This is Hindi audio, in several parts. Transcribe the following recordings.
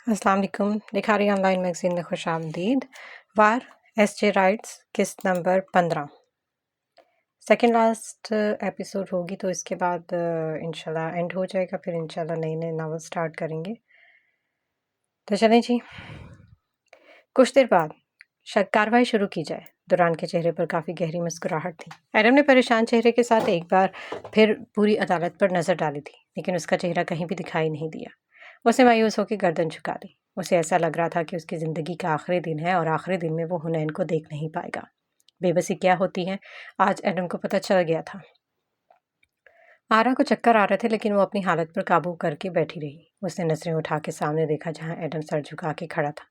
अस्सलाम वालेकुम। लिखारी ऑनलाइन मैगज़ीन में खुश आमदीद। वार एस.जे. राइट्स किस्त नंबर 15। सेकंड लास्ट एपिसोड होगी तो इसके बाद इंशाल्लाह एंड हो जाएगा, फिर इंशाल्लाह नए नावल स्टार्ट करेंगे। तो चलें जी। कुछ देर बाद शायद कार्रवाई शुरू की जाए। दुरान के चेहरे पर काफ़ी गहरी मुस्कुराहट थी। एडम ने परेशान चेहरे के साथ एक बार फिर पूरी अदालत पर नज़र डाली थी, लेकिन उसका चेहरा कहीं भी दिखाई नहीं दिया। उसने मायूस होकर गर्दन झुका दी। उसे ऐसा लग रहा था कि उसकी ज़िंदगी का आखिरी दिन है और आखिरी दिन में वो हुनैन को देख नहीं पाएगा। बेबसी क्या होती है, आज एडम को पता चल गया था। आरा को चक्कर आ रहे थे, लेकिन वो अपनी हालत पर काबू करके बैठी रही। उसने नजरें उठा के सामने देखा जहाँ एडम सर झुका के खड़ा था।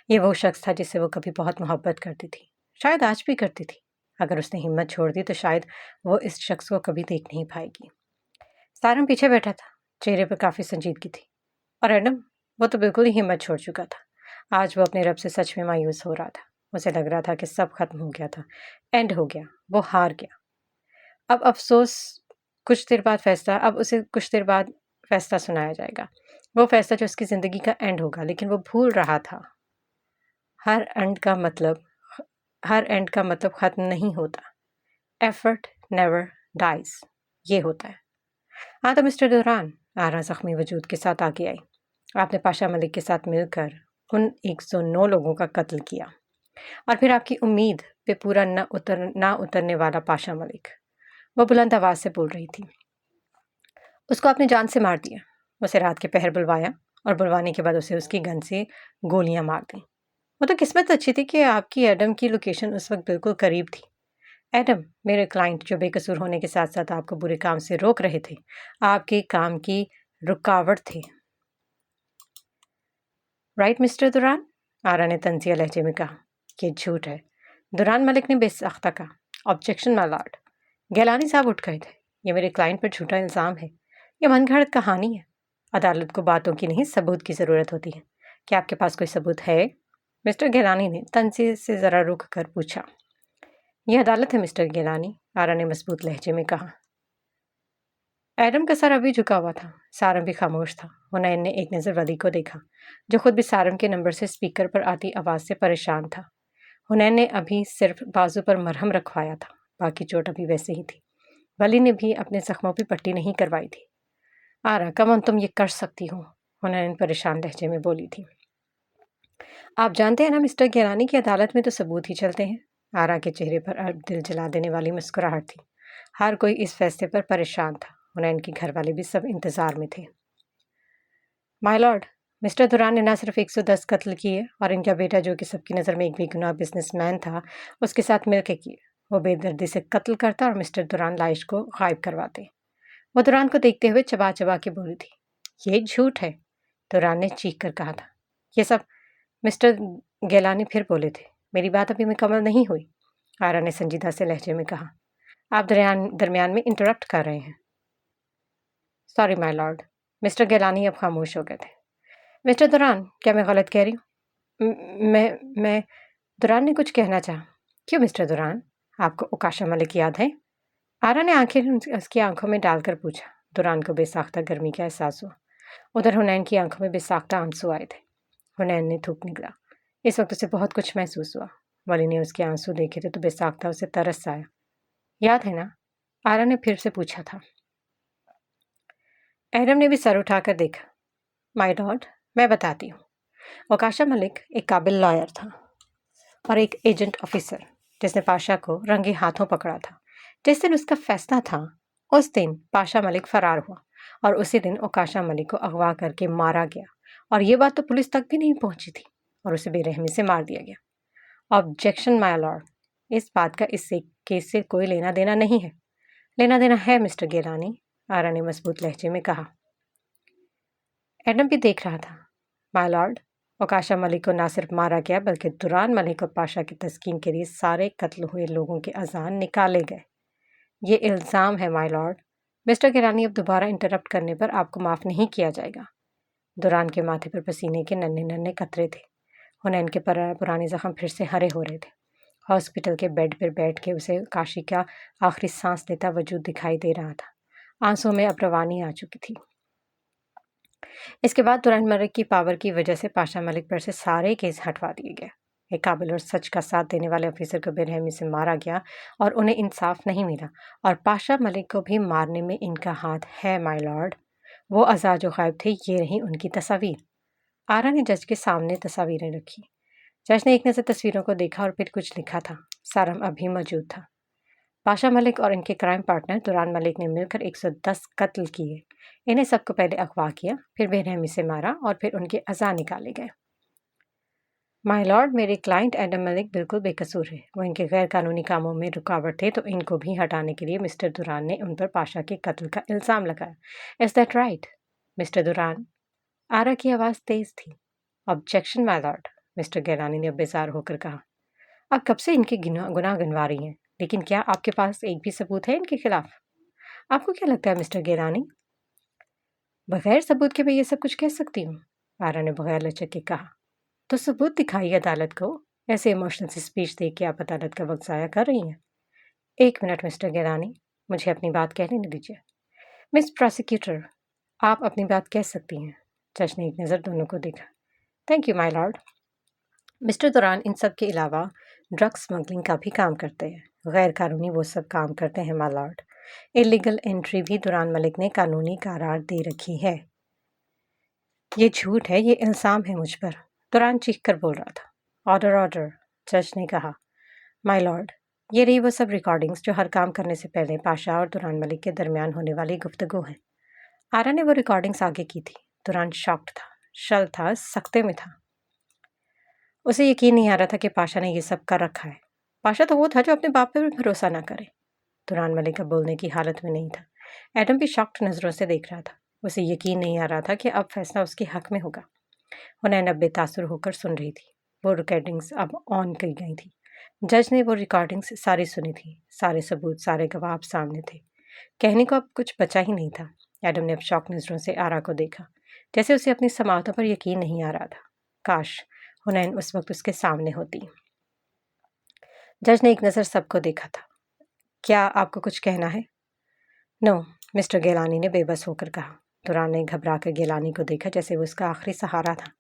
ये वो शख्स था जिससे वो कभी बहुत मोहब्बत करती थी, शायद आज भी करती थी। अगर उसने हिम्मत छोड़ दी तो शायद वो इस शख्स को कभी देख नहीं पाएगी। सारम पीछे बैठा था, चेहरे पर काफ़ी संजीदगी थी। और एडम, वो तो बिल्कुल ही हिम्मत छोड़ चुका था। आज वो अपने रब से सच में मायूस हो रहा था। उसे लग रहा था कि सब खत्म हो गया था, एंड हो गया, वो हार गया। अब अफसोस कुछ देर बाद फैसला अब उसे कुछ देर बाद फैसला सुनाया जाएगा, वो फैसला जो उसकी ज़िंदगी का एंड होगा। लेकिन वो भूल रहा था हर एंड का मतलब ख़त्म नहीं होता। एफर्ट नेवर डाइज, ये होता है। हाँ तो मिस्टर दुरान, आरा ज़ख्मी वजूद के साथ आगे आई। आपने पाशा मलिक के साथ मिलकर उन 109 लोगों का कत्ल किया, और फिर आपकी उम्मीद पे पूरा ना उतरने वाला पाशा मलिक। वो बुलंद आवाज़ से बोल रही थी। उसको आपने जान से मार दिया। उसे रात के पहर बुलवाया, और बुलवाने के बाद उसे उसकी गन से गोलियां मार दी। वो तो किस्मत अच्छी थी कि आपकी एडम की लोकेशन उस वक्त बिल्कुल करीब थी। एडम, मेरे क्लाइंट जो बेकसूर होने के साथ साथ आपको बुरे काम से रोक रहे थे, आपके काम की रुकावट थे। राइट मिस्टर दुरान, आरा ने तंजिया लहजे में कहा। ये झूठ है, दुरान मलिक ने बेसाख्ता कहा। Objection my Lord. गैलानी साहब उठ गए थे। ये मेरे क्लाइंट पर झूठा इल्ज़ाम है, ये मनगढ़ंत कहानी है। अदालत को बातों की नहीं, सबूत की ज़रूरत होती है। क्या आपके पास कोई सबूत है? मिस्टर गैलानी ने तंजी से ज़रा रुक कर पूछा। यह अदालत है मिस्टर गैलानी, आरा ने मजबूत लहजे में कहा। एडम का सर अभी झुका हुआ था। सारम भी खामोश था। हुनैन ने एक नज़र वली को देखा, जो खुद भी सारम के नंबर से स्पीकर पर आती आवाज़ से परेशान था। हुनैन ने अभी सिर्फ बाजू पर मरहम रखवाया था, बाकी चोट अभी वैसे ही थी। वली ने भी अपने जख्मों पर पट्टी नहीं करवाई थी। आरा, कमन तुम ये कर सकती हो, हुनैन परेशान लहजे में बोली थी। आप जानते हैं ना मिस्टर गैलानी की अदालत में तो सबूत ही चलते हैं। आरा के चेहरे पर अब दिल जला देने वाली मुस्कुराहट थी। हर कोई इस फैसले पर परेशान था। हुनैन के घर वाले भी सब इंतजार में थे। माय लॉर्ड, मिस्टर दुरान ने न सिर्फ 110 कत्ल किए, और इनका बेटा जो कि सबकी नज़र में एक बेगुनाह बिजनेसमैन था, उसके साथ मिलकर किए। वो बेदर्दी से कत्ल करता और मिस्टर दुरान लाश को गायब करवाते। वो दुरान को देखते हुए चबा चबा के बोली थी। ये झूठ है, दुरान ने चीख कर कहा था। ये सब मिस्टर गैलानी फिर बोले थे। मेरी बात अभी मुकम्मल नहीं हुई, आरा ने संजीदा से लहजे में कहा। आप दरमियान में इंटरप्ट कर रहे हैं। Sorry my Lord. मिस्टर गैलानी अब खामोश हो गए थे। मिस्टर दुरान, क्या मैं गलत कह रही हूँ? मैं दुरान ने कुछ कहना चाहा। क्यों मिस्टर दुरान, आपको उकाशा मलिक याद है? आरा ने आंखें उसकी आंखों में डालकर पूछा। दुरान को बेसाख्ता गर्मी का एहसास हुआ। उधर हुनैन की आंखों में बेसाख्ता आंसू आए थे। हुनैन ने थूक निकला। इस वक्त उसे बहुत कुछ महसूस हुआ। वली ने उसके आंसू देखे थे तो बेसाख्ता उसे तरस आया। याद है ना? आरा ने फिर से पूछा था। एडम ने भी सर उठाकर देखा। माय लॉर्ड, मैं बताती हूँ। ओकाशा मलिक एक काबिल लॉयर था और एक एजेंट ऑफिसर, जिसने पाशा को रंगे हाथों पकड़ा था। जिस दिन उसका फैसला था, उस दिन पाशा मलिक फरार हुआ, और उसी दिन ओकाशा मलिक को अगवा करके मारा गया। और ये बात तो पुलिस तक भी नहीं पहुंची थी, और उसे बेरहमी से मार दिया गया। ऑब्जेक्शन माय लॉर्ड, इस बात का इस केस से कोई लेना देना नहीं है। लेना देना है मिस्टर गैलानी, आरा ने मजबूत लहजे में कहा। एडम भी देख रहा था। माय लॉर्ड, ओकाशा मलिक को ना सिर्फ मारा गया, बल्कि दुरान मलिक और पाशा की तस्कीन के लिए सारे कत्ल हुए लोगों के अजान निकाले गए। ये इल्ज़ाम है माय लॉर्ड। मिस्टर गैलानी, अब दोबारा इंटरप्ट करने पर आपको माफ़ नहीं किया जाएगा। दुरान के माथे पर पसीने के नन्हे नन्हे कतरे थे। हुनैन के पुराने जख्म फिर से हरे हो रहे थे। हॉस्पिटल के बेड पर बैठ के उसे काशी का आखिरी सांस लेता वजूद दिखाई दे रहा था। आंसुओं में अब रवानी आ चुकी थी। इसके बाद दुरान मलिक की पावर की वजह से पाशा मलिक पर से सारे केस हटवा दिए गए। एक काबिल और सच का साथ देने वाले ऑफिसर को बेरहमी से मारा गया और उन्हें इंसाफ नहीं मिला, और पाशा मलिक को भी मारने में इनका हाथ है माय लॉर्ड। वो अज़ा जो गायब थे, ये रही उनकी तस्वीर। आरा ने जज के सामने तस्वीरें रखी। जज ने एक नज़र तस्वीरों को देखा और फिर कुछ लिखा था। सारम अभी मौजूद था। पाशा मलिक और इनके क्राइम पार्टनर दुरान मलिक ने मिलकर 110 कत्ल किए। इन्हें सबको पहले अगवा किया, फिर बेरहमी से मारा और फिर उनके अज़ा निकाले गए। माय लॉर्ड, मेरे क्लाइंट एडम मलिक बिल्कुल बेकसूर है। वो इनके गैर कानूनी कामों में रुकावट थे, तो इनको भी हटाने के लिए मिस्टर दुरान ने उन पर पाशा के कत्ल का इल्ज़ाम लगाया। इज़ दैट राइट मिस्टर दुरान? आरा की आवाज़ तेज थी। ऑब्जेक्शन माय लॉर्ड, मिस्टर गैलानी ने बेजार होकर कहा। आप कब से इनके गुनाह गिनवा रही हैं, लेकिन क्या आपके पास एक भी सबूत है इनके खिलाफ? आपको क्या लगता है मिस्टर गैलानी? बगैर सबूत के मैं ये सब कुछ कह सकती हूँ? आरा ने बगैर लचक के कहा। तो सबूत दिखाइए अदालत को। ऐसे इमोशनल सी स्पीच दे के आप अदालत का वक्त ज़ाया कर रही हैं। एक मिनट मिस्टर गैलानी, मुझे अपनी बात कहने दीजिए। मिस प्रोसिक्यूटर, आप अपनी बात कह सकती हैं। जज ने एक नज़र दोनों को देखा। Thank you my Lord. Mister दुरान इन सब के अलावा ड्रग स्मगलिंग का भी काम करते हैं। गैर कानूनी वो सब काम करते हैं माय लॉर्ड। इलीगल एंट्री भी दुरान मलिक ने कानूनी करार दे रखी है। ये झूठ है, ये इल्ज़ाम है मुझ पर। दुरान चीख कर बोल रहा था। ऑर्डर ऑर्डर, जज ने कहा। माय लॉर्ड, ये रही वो सब रिकॉर्डिंग्स जो हर काम करने से पहले पाशा और दुरान मलिक के दरमियान होने वाली गुफ्तगू है। आरा ने वो रिकॉर्डिंग्स आगे की थी। दुरान शॉक्ड था, शल था, सख्ते में था। उसे यकीन नहीं आ रहा था कि पाशा ने ये सब कर रखा है। पाशा तो वो था जो अपने बाप पे भी भरोसा ना करे। दुरान मलिक अब बोलने की हालत में नहीं था। एडम भी शॉक्ड नज़रों से देख रहा था। उसे यकीन नहीं आ रहा था कि अब फैसला उसके हक में होगा। हुनैन अब बेतासुर होकर सुन रही थी। वो रिकॉर्डिंग्स अब ऑन की गई थी। जज ने वो रिकॉर्डिंग्स सारी सुनी थी। सारे सबूत, सारे गवाह अब सामने थे। कहने को अब कुछ बचा ही नहीं था। एडम ने अब शौक नज़रों से आरा को देखा, जैसे उसे अपनी समातों पर यकीन नहीं आ रहा था। काश हुनैन उस वक्त उसके सामने होती। जज ने एक नज़र सबको देखा था। क्या आपको कुछ कहना है? नो, मिस्टर गेलानी ने बेबस होकर कहा। दुरान ने घबरा कर गेलानी को देखा, जैसे वो उसका आखिरी सहारा था,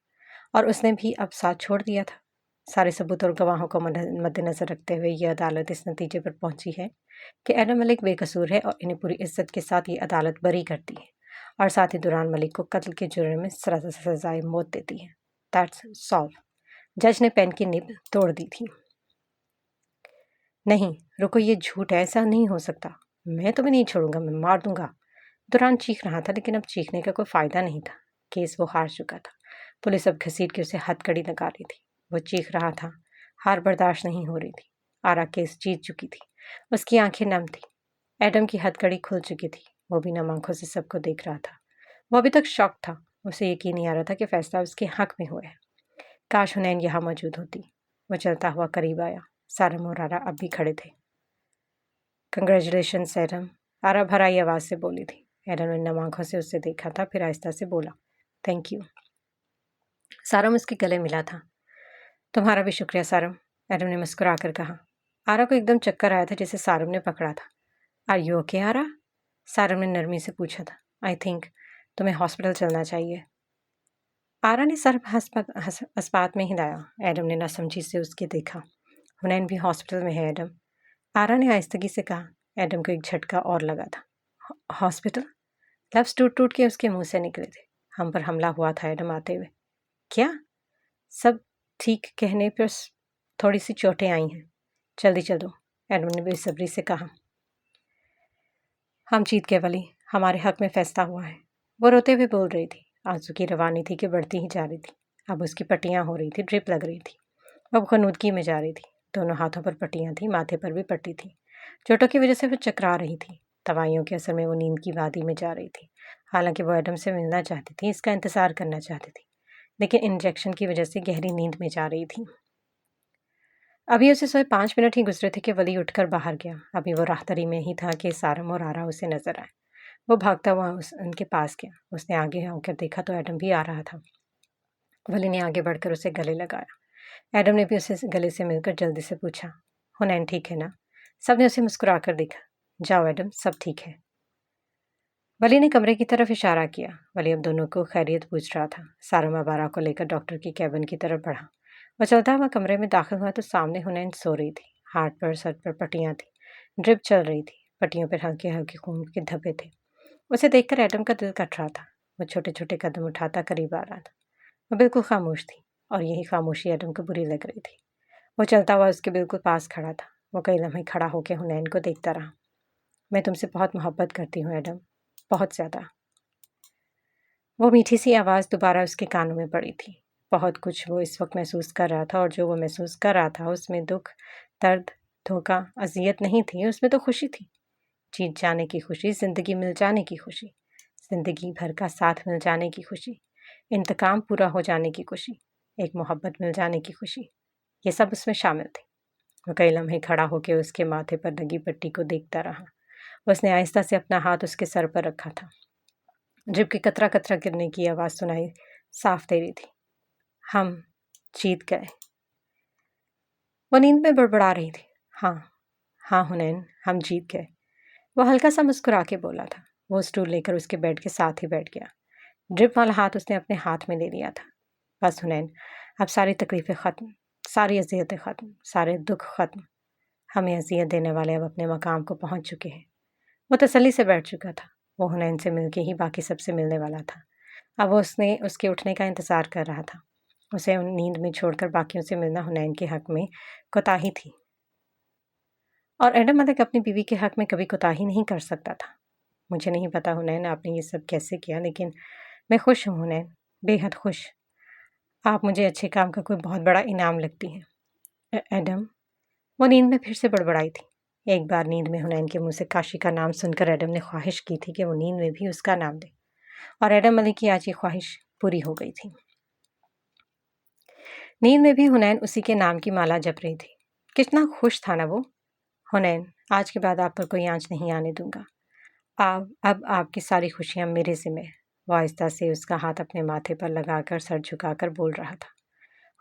और उसने भी अब साथ छोड़ दिया था। सारे सबूत और गवाहों को मद्देनजर रखते हुए यह अदालत इस नतीजे पर पहुंची है कि एडम मलिक बेकसूर है, और इन्हें पूरी इज्जत के साथ ये अदालत बरी करती है, और साथ ही दुरान मलिक को कत्ल के जुर्म में सजाए मौत देती है। That's solve. जज ने पेन की निब तोड़ दी थी। नहीं, रुको, ये झूठ है, ऐसा नहीं हो सकता। मैं तुम्हें नहीं छोड़ूंगा, मैं मार दूंगा। दुरान चीख रहा था, लेकिन अब चीखने का कोई फायदा नहीं था। केस वो हार चुका था। पुलिस अब घसीट के उसे हथकड़ी लगा रही थी। वो चीख रहा था। हार बर्दाश्त नहीं हो रही थी। आरा केस जीत चुकी थी। उसकी आंखें नम थी। एडम की हथकड़ी खुल चुकी थी। वो भी नम आंखों से सबको देख रहा था। वो अभी तक शॉक था। उसे यकीन नहीं आ रहा था कि फैसला उसके हक में हुआ है। काश हुनैन यहाँ मौजूद होती। वो चलता हुआ करीब आया। सारम और आरा अब भी खड़े थे। कंग्रेचुलेशन एडम, आरा भराई आवाज़ से बोली थी। एडम ने नम आंखों से उससे देखा था, फिर आहिस्ता से बोला, थैंक यू। सारम उसके गले मिला था। तुम्हारा भी शुक्रिया सारम, एडम ने मुस्कुरा कर कहा। आरा को एकदम चक्कर आया था, जिसे सारम ने पकड़ा था। आर यू ओके आरा? सारम ने नरमी से पूछा था। आई थिंक तुम्हें हॉस्पिटल चलना चाहिए। आरा ने सर अस्पात में हिलाया। एडम ने नासमझी से उसके देखा। हुनैन भी हॉस्पिटल में है एडम, आरा ने आहिस्तगी से कहा। एडम को एक झटका और लगा था। हॉस्पिटल? लफ्ज़ टूट टूट के उसके मुंह से निकले थे। हम पर हमला हुआ था एडम आते हुए। क्या? सब ठीक कहने पर थोड़ी सी चोटें आई हैं। जल्दी चलो, एडम ने बेसब्री से कहा। हम जीत गए वली, हमारे हक में फैसला हुआ है। वो रोते हुए बोल रही थी। आंसू की रवानी थी कि बढ़ती ही जा रही थी। अब उसकी पट्टियाँ हो रही थी, ड्रिप लग रही थी। अब खनूदगी में जा रही थी। दोनों हाथों पर पट्टियाँ थी, माथे पर भी पट्टी थी। चोटों की वजह से वो चकरा रही थी। दवाइयों के असर में वो नींद की वादी में जा रही थी। हालांकि वो एडम से मिलना चाहती थी, इसका इंतज़ार करना चाहती थी, लेकिन इंजेक्शन की वजह से गहरी नींद में जा रही थी। अभी उसे सोए 5 मिनट ही गुजरे थे कि वली उठकर बाहर गया। अभी वो राहतरी में ही था कि सारम और आरा उसे नजर आए। वो भागता हुआ उनके पास गया। उसने आगे होकर देखा तो एडम भी आ रहा था। वली ने आगे बढ़कर उसे गले लगाया। एडम ने भी उसे गले से मिलकर जल्दी से पूछा, हुनैन ठीक है ना? सबने उसे मुस्कुरा कर देखा। जाओ एडम, सब ठीक है। वली ने कमरे की तरफ इशारा किया। वली अब दोनों को खैरियत पूछ रहा था। सारम अब आरा को लेकर डॉक्टर की कैबिन की तरफ बढ़ा। वह चलता हुआ कमरे में दाखिल हुआ तो सामने हुनैन सो रही थी। हाथ पर सर पर पट्टियां थी। ड्रिप चल रही थी। पट्टियों पर हल्के हल्के खून के धब्बे थे। उसे देखकर एडम का दिल कट रहा था। वो छोटे छोटे कदम उठाता करीब आ रहा था। वो बिल्कुल खामोश थी और यही खामोशी एडम को बुरी लग रही थी। वो चलता हुआ उसके बिल्कुल पास खड़ा था। वो कई लम्हे खड़ा होकर हुनैन को देखता रहा। मैं तुमसे बहुत मोहब्बत करती हूँ एडम, बहुत ज़्यादा। वो मीठी सी आवाज़ दोबारा उसके कानों में पड़ी थी। बहुत कुछ वो इस वक्त महसूस कर रहा था और जो वो महसूस कर रहा था उसमें दुख, दर्द, धोखा, अजियत नहीं थी, उसमें तो खुशी थी। जीत जाने की खुशी, ज़िंदगी मिल जाने की खुशी, ज़िंदगी भर का साथ मिल जाने की खुशी, इंतकाम पूरा हो जाने की खुशी, एक मोहब्बत मिल जाने की खुशी, ये सब उसमें शामिल थी। वो कई लम्हे खड़ा होकर उसके माथे पर लगी पट्टी को देखता रहा। उसने आहिस्ता से अपना हाथ उसके सर पर रखा था। ड्रिप के कतरा कतरा गिरने की आवाज़ सुनाई साफ दे रही थी। हम जीत गए। वो नींद में बड़बड़ा रही थी। हाँ हाँ हुनैन, हम जीत गए। वो हल्का सा मुस्कुरा के बोला था। वो स्टूल लेकर उसके बेड के साथ ही बैठ गया। ड्रिप वाला हाथ उसने अपने हाथ में ले लिया था। बस हुनैन, अब सारी तकलीफ़ें ख़त्म, सारी अजियतें ख़त्म, सारे दुख ख़त्म। हमें अजियत देने वाले अब अपने मकाम को पहुंच चुके हैं। वो तसल्ली से बैठ चुका था। वो हुनैन से मिलके ही बाकी सबसे मिलने वाला था। अब वो उसने उसके उठने का इंतज़ार कर रहा था। उसे नींद में छोड़कर बाकियों से मिलना हुनैन के हक़ में कोताही थी और एडम मलिक अपनी बीवी के हक़ में कभी कोताही नहीं कर सकता था। मुझे नहीं पता हुनैन आपने ये सब कैसे किया, लेकिन मैं खुश हूँ हुनैन, बेहद खुश। आप मुझे अच्छे काम का कोई बहुत बड़ा इनाम लगती हैं। एडम, वो नींद में फिर से बड़बड़ाई थी। एक बार नींद में हुनैन के मुंह से काशी का नाम सुनकर एडम ने ख्वाहिश की थी कि वो नींद में भी उसका नाम ले, और एडम मलिक की आज ये ख्वाहिश पूरी हो गई थी। नींद में भी हुनैन उसी के नाम की माला जप रही थी। कितना खुश था ना वो। हुनैन, आज के बाद आप पर कोई आंच नहीं आने दूंगा। अब आपकी सारी खुशियां मेरे ज़िम्मे हैं। वो आहिस्ता से उसका हाथ अपने माथे पर लगाकर सर झुकाकर बोल रहा था।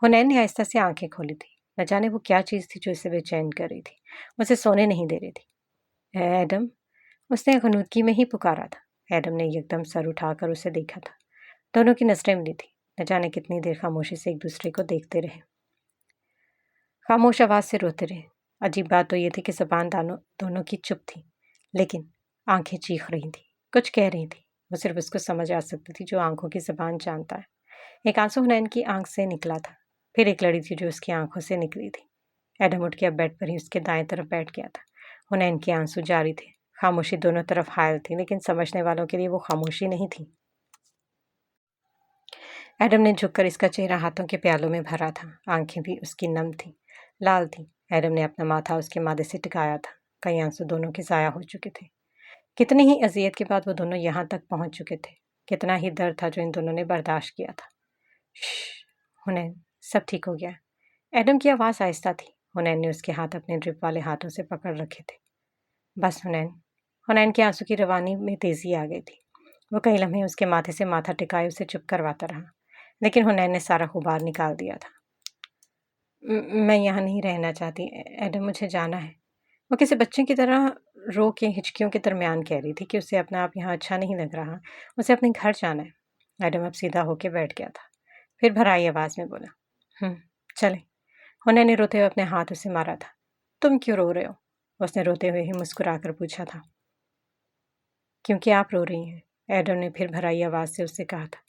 हुनैन ने आहिस्ता से आंखें खोली थी। न जाने वो क्या चीज़ थी जो इसे बेचैन कर रही थी, उसे सोने नहीं दे रही थी। एडम, उसने गनूदगी में ही पुकारा था। एडम ने एकदम सर उठाकर उसे देखा था। दोनों की नजरें मिली थी। न जाने कितनी देर खामोशी से एक दूसरे को देखते रहे, खामोश आवाज़ से रोते रहे। अजीब बात तो ये थी कि ज़बान दोनों की चुप थी, लेकिन आंखें चीख रही थी, कुछ कह रही थी। वो सिर्फ उसको समझ आ सकती थी जो आंखों की ज़बान जानता है। एक आंसू हुनैन की आंख से निकला था, फिर एक लड़ी थी जो उसकी आंखों से निकली थी। एडम उठ के अब बेड पर ही उसके दाएं तरफ बैठ गया था। हुनैन के आंसू जारी थे। खामोशी दोनों तरफ हायल थी, लेकिन समझने वालों के लिए वो खामोशी नहीं थी। एडम ने झुककर इसका चेहरा हाथों के प्यालों में भरा था। आंखें भी उसकी नम थी, लाल थी। एडम ने अपना माथा उसके माथे से टिकाया था। कई आंसू दोनों के ज़ाया हो चुके थे। कितनी ही अजियत के बाद वो दोनों यहाँ तक पहुँच चुके थे। कितना ही दर्द था जो इन दोनों ने बर्दाश्त किया था। हुनैन, सब ठीक हो गया। एडम की आवाज़ आहिस्ता थी। हुनैन ने उसके हाथ अपने ड्रिप वाले हाथों से पकड़ रखे थे। बस हुनैन। हुनैन के आंसू की रवानी में तेज़ी आ गई थी। वो कई लम्हे उसके माथे से माथा टिकाए उसे चुप करवाता रहा, लेकिन हुनैन ने सारा गुबार निकाल दिया था। मैं यहाँ नहीं रहना चाहती एडम, मुझे जाना है। वो किसी बच्चे की तरह रो के हिचकियों के दरमियान कह रही थी कि उसे अपना आप यहाँ अच्छा नहीं लग रहा, उसे अपने घर जाना है। एडम अब सीधा होके बैठ गया था, फिर भराई आवाज़ में बोला, चले। हुनैन ने रोते हुए अपने हाथ उसे मारा था। तुम क्यों रो रहे हो? उसने रोते हुए ही मुस्कुरा कर पूछा था। क्योंकि आप रो रही हैं, एडम ने फिर भराई आवाज़ से उससे कहा था।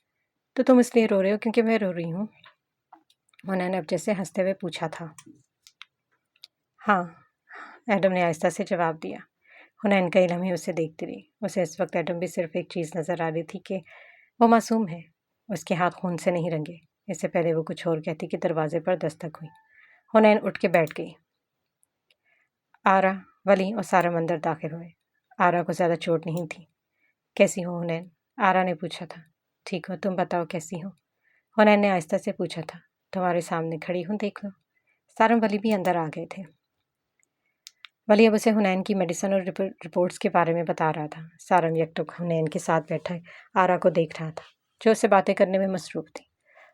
तो तुम इसलिए रो रहे हो क्योंकि मैं रो रही हूँ? उन्होंने अब जैसे हंसते हुए पूछा था। हाँ, एडम ने आहिस्ता से जवाब दिया। हुनैन कई लम्हे उसे देखती रही। उसे इस वक्त एडम भी सिर्फ एक चीज़ नज़र आ रही थी कि वो मासूम है। उसके हाथ खून से नहीं रंगे। इससे पहले वो कुछ और कहती कि दरवाजे पर दस्तक हुई। हुनैन उठ के बैठ गई। आरा, वली और सारम अंदर दाखिल हुए। आरा को ज़्यादा चोट नहीं थी। कैसी हो हुनैन? आरा ने पूछा था। ठीक हो, तुम बताओ कैसी हो? हुनैन ने आहिस्ता से पूछा था। तुम्हारे सामने खड़ी हूँ, देख लो। सारम वली भी अंदर आ गए थे। वली अब उसे हुनैन की मेडिसिन और रिपोर्ट्स के बारे में बता रहा था। सारम यकटुक हुनैन के साथ बैठा आरा को देख रहा था, जो उससे बातें करने में मसरूफ़ थी।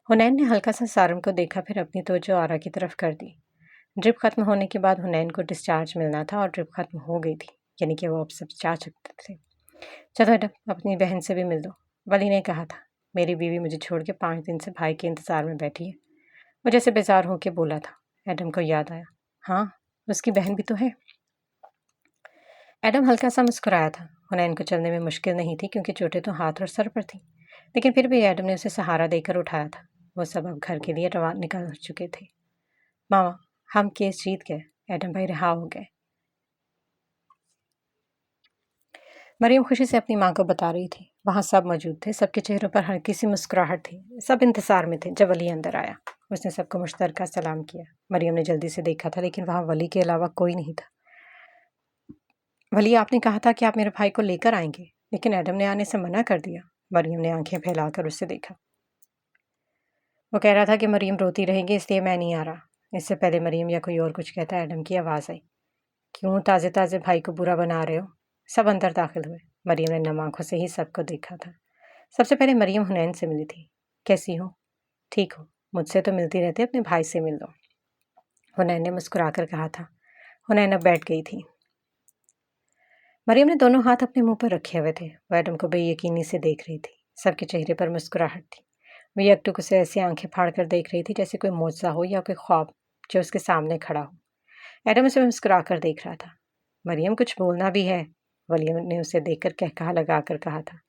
हुनैन ने हल्का सा सारम को देखा, फिर अपनी तवज्जो आरा की तरफ कर दी। ड्रिप खत्म होने के बाद हुनैन को डिस्चार्ज मिलना था और ड्रिप खत्म हो गई थी, यानी कि वो अब सब जा सकते थे। चलो एडम अपनी बहन से भी मिल लो, वली ने कहा था। मेरी बीवी मुझे छोड़ के 5 दिन से भाई के इंतज़ार में बैठी है। वो जैसे बेजार होके बोला था। एडम को याद आया, हाँ उसकी बहन भी तो है। एडम हल्का सा मुस्कुराया था। हुनैन को चलने में मुश्किल नहीं थी क्योंकि चोटें तो हाथ और सर पर थीं, लेकिन फिर भी एडम ने उसे सहारा देकर उठाया था। वो सब अब घर के लिए रवा निकल चुके थे। मामा, हम केस जीत गए, एडम भाई रिहा हो गए। मरियम खुशी से अपनी माँ को बता रही थी। वहाँ सब मौजूद थे, सबके चेहरों पर हल्की सी मुस्कुराहट थी। सब इंतजार में थे जब वली अंदर आया। उसने सबको मुश्तरका सलाम किया। मरियम ने जल्दी से देखा था, लेकिन वहाँ वली के अलावा कोई नहीं था। वली, आपने कहा था कि आप मेरे भाई को लेकर आएंगे, लेकिन एडम ने आने से मना कर दिया। मरियम ने आंखें फैलाकर उससे देखा। वो कह रहा था कि मरियम रोती रहेगी, इसलिए मैं नहीं आ रहा। इससे पहले मरियम या कोई और कुछ कहता, एडम की आवाज़ आई। क्यों ताज़े ताज़े भाई को बुरा बना रहे हो? सब अंदर दाखिल हुए। मरियम ने नम आंखों से ही सबको देखा था। सबसे पहले मरियम हुनैन से मिली थी। कैसी हो? ठीक हो, मुझसे तो मिलती रहती, अपने भाई से मिल लो, हुनैन ने मुस्कुराकर कहा था। हुनैन अब बैठ गई थी। मरियम ने दोनों हाथ अपने मुंह पर रखे हुए थे। वह एडम को बेयकीनी से देख रही थी। सबके चेहरे पर मुस्कुराहट थी। वो यकटुक उसे ऐसी आंखें फाड़कर देख रही थी जैसे कोई मौजज़ा हो या कोई ख्वाब जो उसके सामने खड़ा हो। एडम उसे मुस्कुराकर देख रहा था। मरियम, कुछ बोलना भी है, वली ने उसे देखकर कहकहा लगाकर कहा था।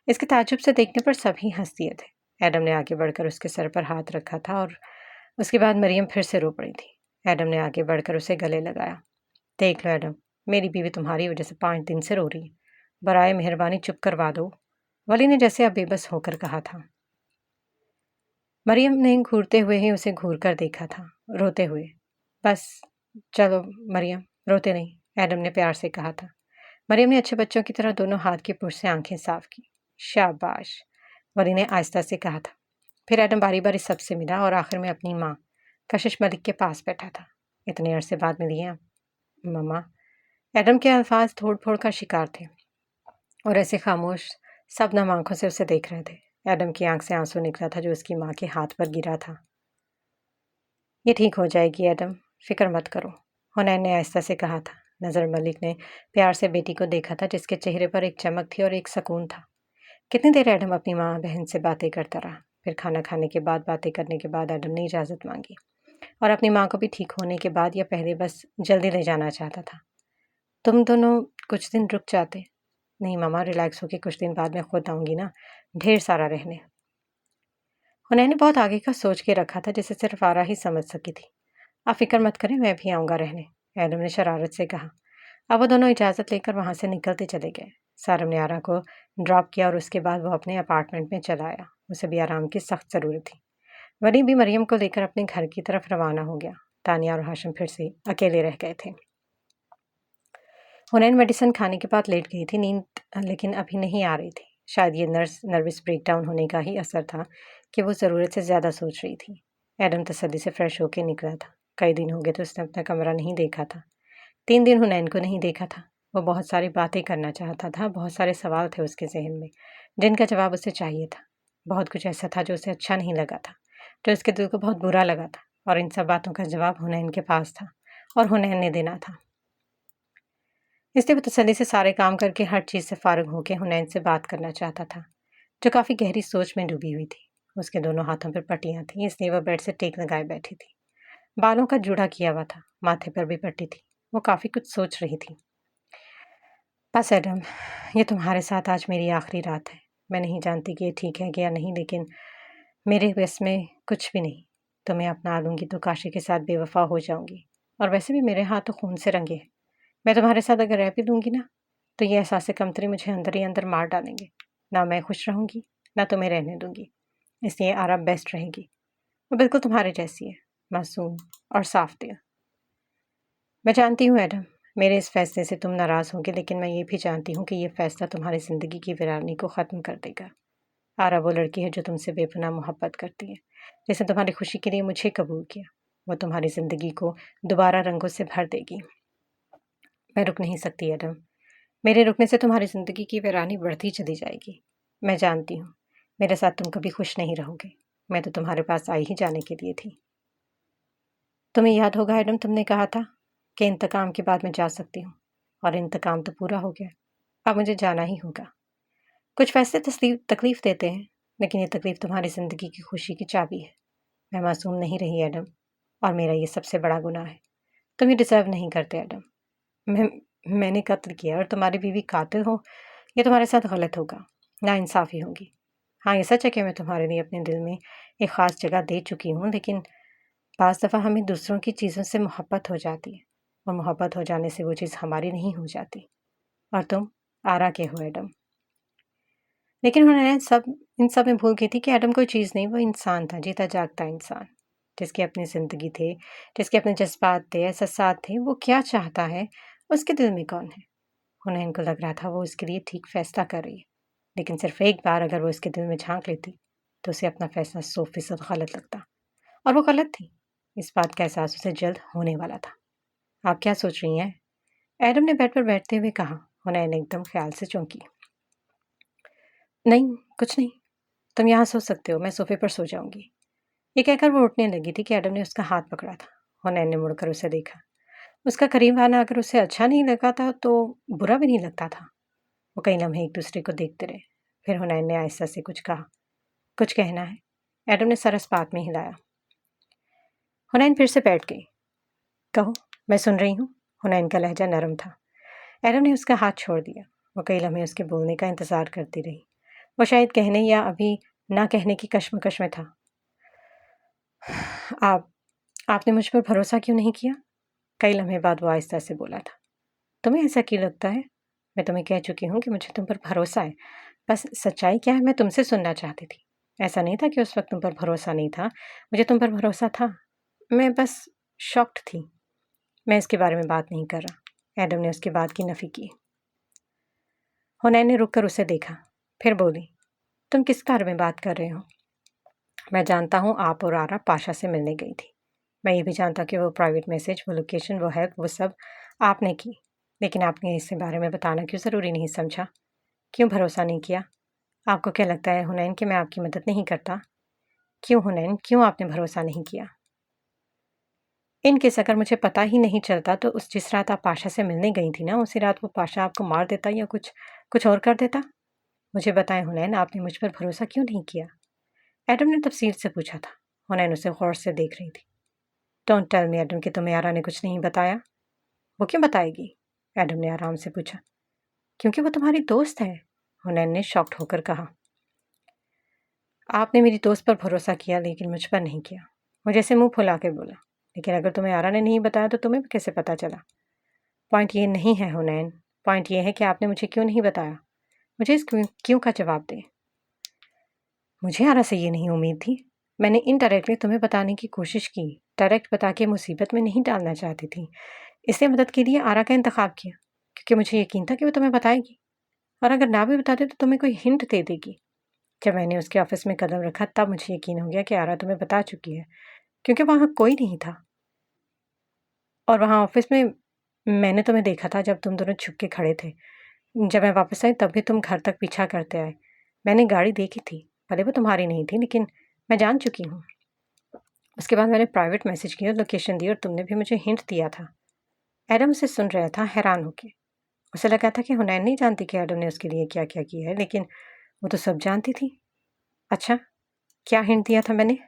इसके ताज्जुब से देखने पर सभी हंस दिए थे। एडम ने आगे बढ़कर उसके सर पर हाथ रखा था और उसके बाद मरियम फिर से रो पड़ी थी। एडम ने आगे बढ़कर उसे गले लगाया। देख लो एडम, मेरी बीवी तुम्हारी वजह से 5 दिन से रो रही है। बराए मेहरबानी चुप करवा दो, वली ने जैसे अब बेबस होकर कहा था। मरियम ने घूरते हुए ही उसे घूर कर देखा था, रोते हुए। बस चलो मरियम, रोते नहीं, एडम ने प्यार से कहा था। मरियम ने अच्छे बच्चों की तरह दोनों हाथ की पुश से आंखें साफ की। शाबाश, वली ने आहिस्ता से कहा था। फिर एडम बारी बारी सबसे मिला और आखिर में अपनी माँ कशिश मलिक के पास बैठा था। इतने अरसे बाद मिली हैं मम्मा। एडम के अल्फाज तोड़ फोड़ का शिकार थे और ऐसे खामोश सब नम आंखों से उसे देख रहे थे। एडम की आंख से आंसू निकला था जो उसकी माँ के हाथ पर गिरा था। ये ठीक हो जाएगी एडम, फिक्र मत करो, हुनैन ने आहिस्ता से कहा था। नज़र मलिक ने प्यार से बेटी को देखा था जिसके चेहरे पर एक चमक थी और एक सुकून था। कितनी देर एडम अपनी माँ बहन से बातें करता रहा। फिर खाना खाने के बाद बातें करने के बाद एडम ने इजाज़त मांगी और अपनी माँ को भी ठीक होने के बाद या पहले बस जल्दी ले जाना चाहता था। तुम दोनों कुछ दिन रुक जाते? नहीं मामा, रिलैक्स होके कुछ दिन बाद मैं खुद आऊँगी ना, ढेर सारा रहने। उन्होंने बहुत आगे का सोच के रखा था जिसे सिर्फ आरा ही समझ सकी थी। आप फिक्र मत करें, मैं भी आऊँगा रहने, एडम ने शरारत से कहा। अब वो दोनों इजाज़त लेकर वहाँ से निकलते चले गए। सारम ने आरा को ड्रॉप किया और उसके बाद वो अपने अपार्टमेंट में चला आया। उसे भी आराम की सख्त ज़रूरत थी। वली भी मरियम को लेकर अपने घर की तरफ रवाना हो गया। तानिया और हाशिम फिर से अकेले रह गए थे। हुनैन मेडिसिन खाने के बाद लेट गई थी, नींद लेकिन अभी नहीं आ रही थी। शायद ये नर्वस ब्रेकडाउन होने का ही असर था कि वो ज़रूरत से ज़्यादा सोच रही थी। एडम तसल्ली से फ्रेश होकर निकला था। कई दिन हो गए तो उसने अपना कमरा नहीं देखा था। 3 दिन हुनैन को नहीं देखा था। वो बहुत सारी बातें करना चाहता था, बहुत सारे सवाल थे उसके जहन में जिनका जवाब उसे चाहिए था। बहुत कुछ ऐसा था जो उसे अच्छा नहीं लगा था, जो उसके दिल को बहुत बुरा लगा था, और इन सब बातों का जवाब हुनैन के पास था और हुनैन ने देना था। इसलिए वो तसल्ली से सारे काम करके हर चीज़ से फ़ारिग होकर हुनैन से बात करना चाहता था, जो काफ़ी गहरी सोच में डूबी हुई थी। उसके दोनों हाथों पर पट्टियाँ थीं, इसलिए वह बेड से टेक लगाए बैठी थी। बालों का जूड़ा किया हुआ था, माथे पर भी पट्टी थी। वो काफ़ी कुछ सोच रही थी। बस एडम, ये तुम्हारे साथ आज मेरी आखिरी रात है। मैं नहीं जानती कि ये ठीक है कि या नहीं, लेकिन मेरे बस में कुछ भी नहीं। तुम्हें अपना लूँगी तो काशी के साथ बेवफा हो जाऊँगी, और वैसे भी मेरे हाथ तो खून से रंगे हैं। मैं तुम्हारे साथ अगर रह भी लूँगी ना, तो ये एहसास कमतरी मुझे अंदर ही अंदर मार डालेंगे। ना मैं खुश रहूँगी, ना तुम्हें रहने दूँगी। इसलिए आरा बेस्ट रहेगी। वो बिल्कुल तुम्हारे जैसी है, मासूम और साफ दिल। मैं जानती हूँ एडम, मेरे इस फैसले से तुम नाराज़ होगे, लेकिन मैं ये भी जानती हूँ कि ये फैसला तुम्हारी ज़िंदगी की वीरानी को ख़त्म कर देगा। आरा वो लड़की है जो तुमसे बेपनाह मोहब्बत करती है, जिसने तुम्हारी खुशी के लिए मुझे कबूल किया। वो तुम्हारी ज़िंदगी को दोबारा रंगों से भर देगी। मैं रुक नहीं सकती एडम। मेरे रुकने से तुम्हारी ज़िंदगी की वीरानी बढ़ती चली जाएगी। मैं जानती हूँ, मेरे साथ तुम कभी खुश नहीं रहोगे। मैं तो तुम्हारे पास आई ही जाने के लिए थी। तुम्हें याद होगा एडम, तुमने कहा था कि इंतकाम के बाद मैं जा सकती हूँ, और इंतकाम तो पूरा हो गया। अब मुझे जाना ही होगा। कुछ फैसले तकलीफ देते हैं, लेकिन ये तकलीफ तुम्हारी ज़िंदगी की खुशी की चाबी है। मैं मासूम नहीं रही एडम, और मेरा ये सबसे बड़ा गुनाह है। तुम ये डिज़र्व नहीं करते एडम। मैं मैंने कत्ल किया और तुम्हारी बीवी कातिल हो, ये तुम्हारे साथ गलत होगा, नाइंसाफ़ी होगी। हाँ, ये सच है कि मैं तुम्हारे लिए अपने दिल में एक ख़ास जगह दे चुकी हूँ, लेकिन बाज़ दफ़ा हमें दूसरों की चीज़ों से मोहब्बत हो जाती है, और मोहब्बत हो जाने से वो चीज़ हमारी नहीं हो जाती। और तुम आरा के हो एडम। लेकिन उन्होंने इन सब में भूल गई थी कि एडम कोई चीज़ नहीं, वो इंसान था, जीता जागता इंसान, जिसकी अपनी ज़िंदगी थे, जिसके अपने जज्बात थे, एहसासात थे। वो क्या चाहता है, उसके दिल में कौन है। उन्हें इनको लग रहा था वो उसके लिए ठीक फैसला कर रही है, लेकिन सिर्फ एक बार अगर वो उसके दिल में झांक लेती तो उसे अपना फैसला 100% गलत लगता, और वो गलत थी। इस बात का एहसास उसे जल्द होने वाला था। आप क्या सोच रही हैं? एडम ने बेड पर बैठते हुए कहा। हुनैन एकदम ख्याल से चौंकी। नहीं, कुछ नहीं। तुम यहाँ सो सकते हो, मैं सोफे पर सो जाऊंगी। ये कहकर वो उठने लगी थी कि एडम ने उसका हाथ पकड़ा था। हुनैन ने मुड़कर उसे देखा। उसका करीब आना अगर उसे अच्छा नहीं लगा था तो बुरा भी नहीं लगता था। वो कई लम्हे एक दूसरे को देखते रहे। फिर हुनैन ने आहिस्ता से कुछ कहा। कुछ कहना है? एडम ने सर इस्पात में हिलाया। हुनैन फिर से बैठ गई। कहो, मैं सुन रही हूँ। हुनैन का लहजा नरम था। एडम ने उसका हाथ छोड़ दिया। वो कई लम्हे उसके बोलने का इंतजार करती रही। वो शायद कहने या अभी ना कहने की कश्मकश में था। आप आपने मुझ पर भरोसा क्यों नहीं किया? कई लम्हे बाद वो आहिस्ता से बोला था। तुम्हें ऐसा क्यों लगता है? मैं तुम्हें कह चुकी हूँ कि मुझे तुम पर भरोसा है। बस सच्चाई क्या है मैं तुमसे सुनना चाहती थी। ऐसा नहीं था कि उस वक्त तुम पर भरोसा नहीं था। मुझे तुम पर भरोसा था। मैं बस शॉक्ड थी। मैं इसके बारे में बात नहीं कर रहा। एडम ने उसकी बात की नफी की। हुनैन ने रुक कर उसे देखा। फिर बोली, तुम किस बारे में बात कर रहे हो? मैं जानता हूँ आप और आरा पाशा से मिलने गई थी। मैं ये भी जानता कि वो प्राइवेट मैसेज, वो लोकेशन, वो हेल्प, वो सब आपने की। लेकिन आपने इसके बारे में बताना क्यों ज़रूरी नहीं समझा? क्यों भरोसा नहीं किया? आपको क्या लगता है हुनैन कि मैं आपकी मदद नहीं करता? क्यों हुनैन, क्यों आपने भरोसा नहीं किया? इन केस अगर मुझे पता ही नहीं चलता तो उस जिस रात आप पाशा से मिलने गई थी ना, उसी रात वो पाशा आपको मार देता या कुछ कुछ और कर देता? मुझे बताएं हुनैन, आपने मुझ पर भरोसा क्यों नहीं किया? एडम ने तफसील से पूछा था। हुनैन उसे गौर से देख रही थी। डोंट टेल मी एडम कि तुम्हें आरा ने कुछ नहीं बताया। वो क्यों बताएगी? एडम ने आराम से पूछा। क्योंकि वो तुम्हारी दोस्त है। हुनैन ने शॉक्ड होकर कहा। आपने मेरी दोस्त पर भरोसा किया लेकिन मुझ पर नहीं किया। वो जैसे मुंह फुला के बोला। लेकिन अगर तुम्हें आरा ने नहीं बताया तो तुम्हें कैसे पता चला? पॉइंट ये नहीं है हुनैन। पॉइंट ये है कि आपने मुझे क्यों नहीं बताया। मुझे इस क्यों का जवाब दे। मुझे आरा से ये नहीं उम्मीद थी। मैंने इनडायरेक्टली तुम्हें बताने की कोशिश की। डायरेक्ट बता के मुसीबत में नहीं डालना चाहती थी। इसलिए मदद के लिए आरा का इंतखाब किया, क्योंकि मुझे यकीन था कि वो तुम्हें बताएगी, और अगर ना भी बताते तो तुम्हें कोई हिंट दे देगी। जब मैंने उसके ऑफिस में कदम रखा तब मुझे यकीन हो गया कि आरा तुम्हें बता चुकी है, क्योंकि वहाँ कोई नहीं था। और वहाँ ऑफिस में मैंने तुम्हें देखा था जब तुम दोनों छुप के खड़े थे। जब मैं वापस आई तब भी तुम घर तक पीछा करते आए। मैंने गाड़ी देखी थी, भले वो तुम्हारी नहीं थी, लेकिन मैं जान चुकी हूँ। उसके बाद मैंने प्राइवेट मैसेज किया, लोकेशन दी, और तुमने भी मुझे हिंट दिया था। एडम उसे सुन रहा था हैरान होके। उसे लगा था कि हुनैन नहीं जानती कि एडम ने उसके लिए क्या क्या किया है, लेकिन वो तो सब जानती थी। अच्छा, क्या हिंट दिया था मैंने?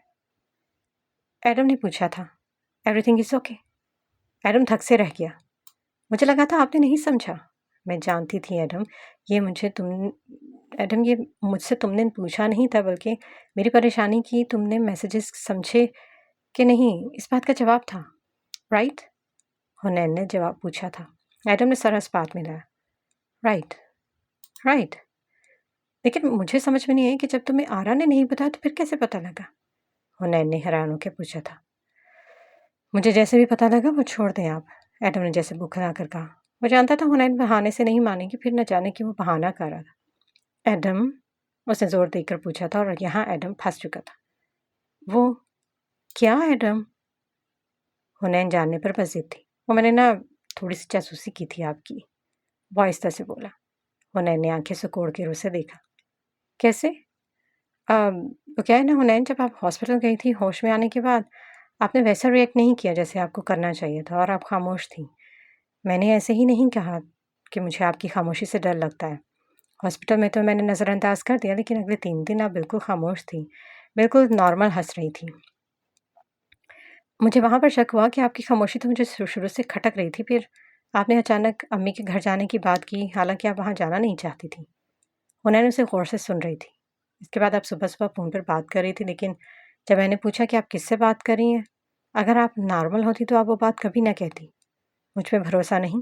एडम ने पूछा था। Everything is okay. एडम थक से रह गया। मुझे लगा था आपने नहीं समझा। मैं जानती थी एडम, ये मुझसे तुमने पूछा नहीं था, बल्कि मेरी परेशानी की तुमने मैसेजेस समझे कि नहीं, इस बात का जवाब था, राइट? हुनैन ने जवाब पूछा था। एडम ने सर इस्पात में लाया। Right, right. लेकिन मुझे समझ में नहीं आई कि जब तुम्हें आरा ने नहीं बताया तो फिर कैसे पता लगा? हुनैन ने हैरान होकर पूछा था। मुझे जैसे भी पता लगा वो छोड़ दें आप। एडम ने जैसे बुखला कर कहा। वो जानता था हुनैन बहाने से नहीं मानेगी, फिर न जाने कि वो बहाना कर रहा था। एडम, उसने जोर देकर पूछा था, और यहाँ एडम फंस चुका था। वो क्या एडम? हुनैन जानने पर बस जिद थी। वो मैंने ना थोड़ी सी जासूसी की थी आपकी, वो आहिस्ता से बोला। हुनैन ने आंखें सिकोड़ कर उसे देखा। कैसे? वो क्या है ना हुनैन, जब आप हॉस्पिटल गई थी होश में आने के बाद आपने वैसा रिएक्ट नहीं किया जैसे आपको करना चाहिए था, और आप खामोश थी। मैंने ऐसे ही नहीं कहा कि मुझे आपकी खामोशी से डर लगता है। हॉस्पिटल में तो मैंने नज़रअंदाज कर दिया, लेकिन अगले 3 दिन आप बिल्कुल खामोश थी, बिल्कुल नॉर्मल हँस रही थी। मुझे वहाँ पर शक हुआ कि आपकी खामोशी तो मुझे शुरू से खटक रही थी। फिर आपने अचानक अम्मी के घर जाने की बात की, हालाँकि आप वहाँ जाना नहीं चाहती थी। हुनैन उसे गौर से सुन रही थी। इसके बाद आप सुबह-सुबह फ़ोन पर बात कर रही थी, लेकिन जब मैंने पूछा कि आप किससे बात कर रही हैं? अगर आप नॉर्मल होती तो आप वो बात कभी ना कहती। मुझ पे भरोसा नहीं?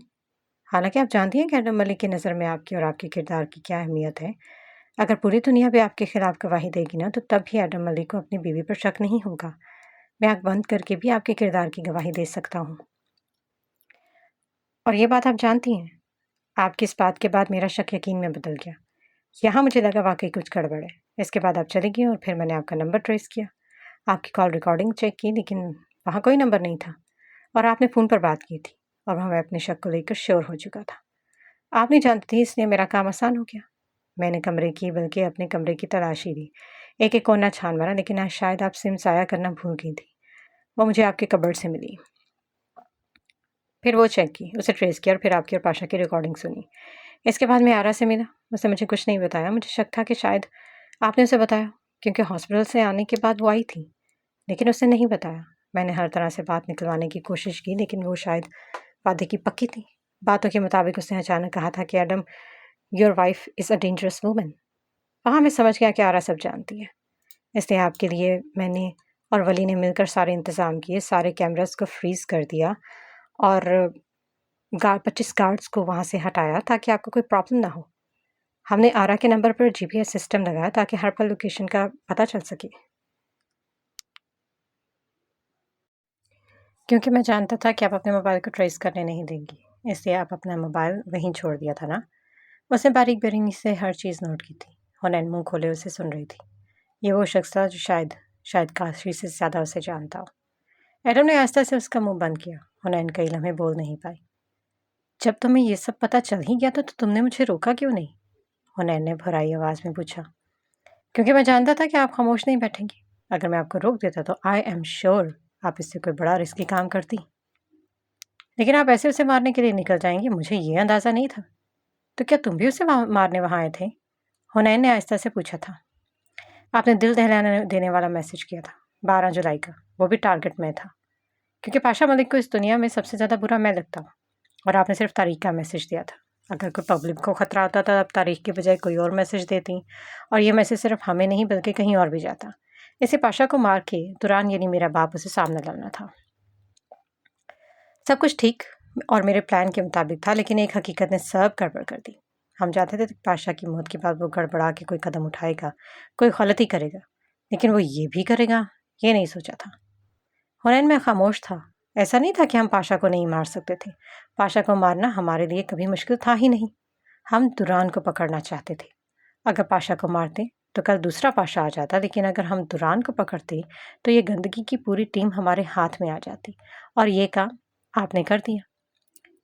हालाँकि आप जानती हैं कि एडम मलिक की नज़र में आपकी और आपके किरदार की क्या अहमियत है। अगर पूरी दुनिया भी आपके खिलाफ गवाही देगी ना, तो तब भी एडम मलिक को अपनी बीवी पर शक नहीं होगा। मैं आँख बंद करके भी आपके किरदार की गवाही दे सकता हूँ। और ये बात आप जानती हैं, आपकी इस बात के बाद मेरा शक यकीन में बदल गया। यहाँ मुझे लगा वाक़ई कुछ गड़बड़ है। इसके बाद आप चली गईं और फिर मैंने आपका नंबर ट्रेस किया। आपकी कॉल रिकॉर्डिंग चेक की, लेकिन वहाँ कोई नंबर नहीं था और आपने फ़ोन पर बात की थी और वहाँ मैं अपने शक को लेकर श्योर हो चुका था। आप नहीं जानती थी, इसलिए मेरा काम आसान हो गया। मैंने कमरे की बल्कि अपने कमरे की तलाशी ली। एक-एक कोना छान मारा, लेकिन आज शायद आप सिम ज़ाया करना भूल गई थी। वो मुझे आपके कबर्ड से मिली। फिर वो चेक की, उसे ट्रेस किया और फिर आपकी और पाशा की रिकॉर्डिंग सुनी। इसके बाद मैं आरा से मिला। उसने मुझे कुछ नहीं बताया। मुझे शक था कि शायद आपने उसे बताया, क्योंकि हॉस्पिटल से आने के बाद वो आई थी, लेकिन उसने नहीं बताया। मैंने हर तरह से बात निकलवाने की कोशिश की, लेकिन वो शायद वादे की पक्की थी। बातों के मुताबिक उसने अचानक कहा था कि Adam, your wife is a dangerous woman. वहाँ मैं समझ गया कि आरा सब जानती है। इसलिए आपके लिए मैंने और वली ने मिलकर सारे इंतज़ाम किए, सारे कैमराज़ को फ्रीज़ कर दिया और 25 गार्ड्स को वहाँ से हटाया ताकि आपको कोई प्रॉब्लम ना हो। हमने आरा के नंबर पर जीपीएस सिस्टम लगाया ताकि हर पल लोकेशन का पता चल सके। क्योंकि मैं जानता था कि आप अपने मोबाइल को ट्रेस करने नहीं देंगी, इसलिए आप अपना मोबाइल वहीं छोड़ दिया था ना? उसने बारीक-बेरहमी से हर चीज़ नोट की थी। हुनैन मुँह खोले उसे सुन रही थी। ये वो शख्स था जो शायद शायद काशी से ज़्यादा उसे जानता हो। एडम ने आहिस्ता से उसका मुँह बंद किया। हुनैन कई लम्हे बोल नहीं पाई। जब तुम्हें ये सब पता चल ही गया था तो तुमने मुझे रोका क्यों नहीं? हुनैन ने भराई आवाज़ में पूछा। क्योंकि मैं जानता था कि आप खामोश नहीं बैठेंगी। अगर मैं आपको रोक देता तो आई एम श्योर आप इससे कोई बड़ा रिस्की काम करती। लेकिन आप ऐसे उसे मारने के लिए निकल जाएंगी, मुझे ये अंदाज़ा नहीं था। तो क्या तुम भी उसे मारने वहाँ आए थे? हुनैन ने आहिस्ता से पूछा था। आपने दिल दहलाने देने वाला मैसेज किया था, 12 जुलाई का, वो भी टारगेट में था। क्योंकि पाशा मलिक को इस दुनिया में सबसे ज़्यादा बुरा मैं लगता हूँ और आपने सिर्फ तारीख का मैसेज दिया था। अगर कोई पब्लिक को खतरा होता तो आप तारीख के बजाय कोई और मैसेज देती और ये मैसेज सिर्फ हमें नहीं बल्कि कहीं और भी जाता। इसे पाशा को मार के दुरान यानी मेरा बाप उसे सामने लाना था। सब कुछ ठीक और मेरे प्लान के मुताबिक था, लेकिन एक हकीकत ने सब गड़बड़ कर दी। हम चाहते थे कि पाशा की मौत के बाद वो गड़बड़ा के कोई कदम उठाएगा, कोई गलती करेगा, लेकिन वो ये भी करेगा, ये नहीं सोचा था। हुनैन में खामोश था। ऐसा नहीं था कि हम पाशा को नहीं मार सकते थे। पाशा को मारना हमारे लिए कभी मुश्किल था ही नहीं। हम दुरान को पकड़ना चाहते थे। अगर पाशा को मारते तो कल दूसरा पाशा आ जाता, लेकिन अगर हम दुरान को पकड़ते तो ये गंदगी की पूरी टीम हमारे हाथ में आ जाती और ये काम आपने कर दिया।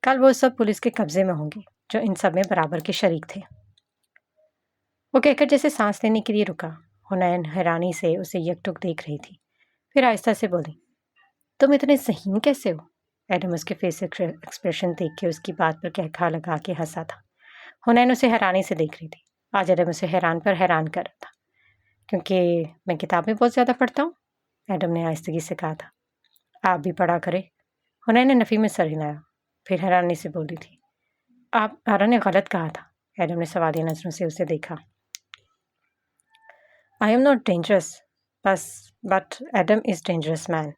कल वो सब पुलिस के कब्जे में होंगे जो इन सब में बराबर के शरीक थे। वो कहकर जैसे सांस लेने के लिए रुका। हुनैन हैरानी से उसे यकटुक देख रही थी। फिर आहिस्ता से बोली, तुम इतने ज़हीन कैसे हो? एडम उसके फेस एक्सप्रेशन देख के उसकी बात पर कहखा लगा के हंसा था। हुनैन उसे हैरानी से देख रही थी। आज एडम उसे हैरान पर हैरान कर रहा था। क्योंकि मैं किताबें बहुत ज़्यादा पढ़ता हूँ, एडम ने आहिस्तगी से कहा था। आप भी पढ़ा करें। हुनैन ने नफ़ी में सर हिलाया। फिर हैरानी से बोली थी, आप आरा ने गलत कहा था। एडम ने सवालिया नज़रों से उसे देखा। I am not dangerous but Adam is dangerous man.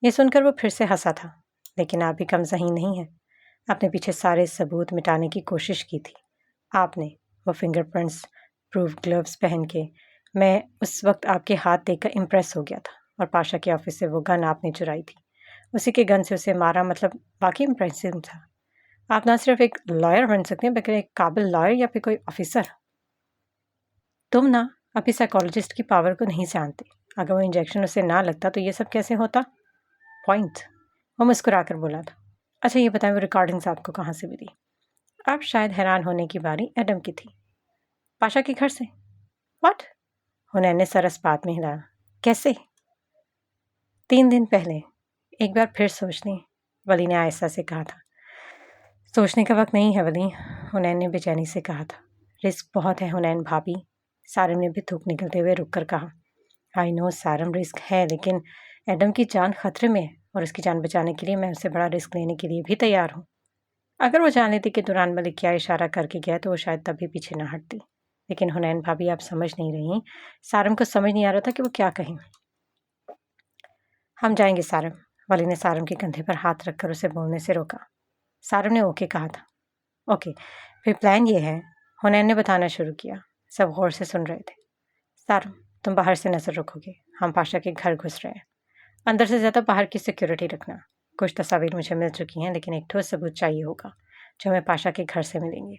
ये सुनकर वो फिर से हंसा था। लेकिन आप भी कम ज़हीन नहीं हैं। आपने पीछे सारे सबूत मिटाने की कोशिश की थी। आपने वो फिंगरप्रिंट्स प्रूफ ग्लव्स पहन के, मैं उस वक्त आपके हाथ देखकर इम्प्रेस हो गया था और पाशा के ऑफिस से वो गन आपने चुराई थी। उसी के गन से उसे मारा, मतलब वाकई इम्प्रेसिव था। आप ना सिर्फ एक लॉयर बन सकते हैं बल्कि एक काबिल लॉयर या फिर कोई ऑफिसर। तुम ना अभी साइकोलॉजिस्ट की पावर को नहीं जानते। अगर वो इंजेक्शन उसे ना लगता तो ये सब कैसे होता? पॉइंट। वो मुस्कुरा कर बोला था। अच्छा ये बताएं, वो रिकॉर्डिंग्स आपको कहाँ से मिली? अब शायद हैरान होने की बारी एडम की थी। पाशा के घर से। व्हाट? हुनैन ने सर इस बात में हिलाया। कैसे? 3 दिन पहले। एक बार फिर सोच लें, वली ने आयशा से कहा था। सोचने का वक्त नहीं है वली, हुनैन ने बेचैनी से कहा था। रिस्क बहुत है हुनैन भाभी, सारम ने भी थूक निकलते हुए रुक कर कहा। आई नो सारम, रिस्क है, लेकिन एडम की जान खतरे में है और उसकी जान बचाने के लिए मैं उससे बड़ा रिस्क लेने के लिए भी तैयार हूँ। अगर वो जान लेती कि दुरान मलिक क्या इशारा करके गया तो वो शायद तब भी पीछे न हटती। लेकिन हुनैन भाभी आप समझ नहीं रही। सारम को समझ नहीं आ रहा था कि वो क्या कहें। हम जाएंगे सारम, वली ने सारम के कंधे पर हाथ रखकर उसे बोलने से रोका। सारम ने ओके कहा था। ओके, फिर प्लान ये है, हुनैन ने बताना शुरू किया। सब गौर से सुन रहे थे। सारम, तुम बाहर से नजर रखोगे, हम पाशा के घर घुस रहे हैं। अंदर से ज़्यादा बाहर की सिक्योरिटी रखना। कुछ तस्वीर मुझे मिल चुकी हैं, लेकिन एक ठोस सबूत चाहिए होगा जो हमें पाशा के घर से मिलेंगे।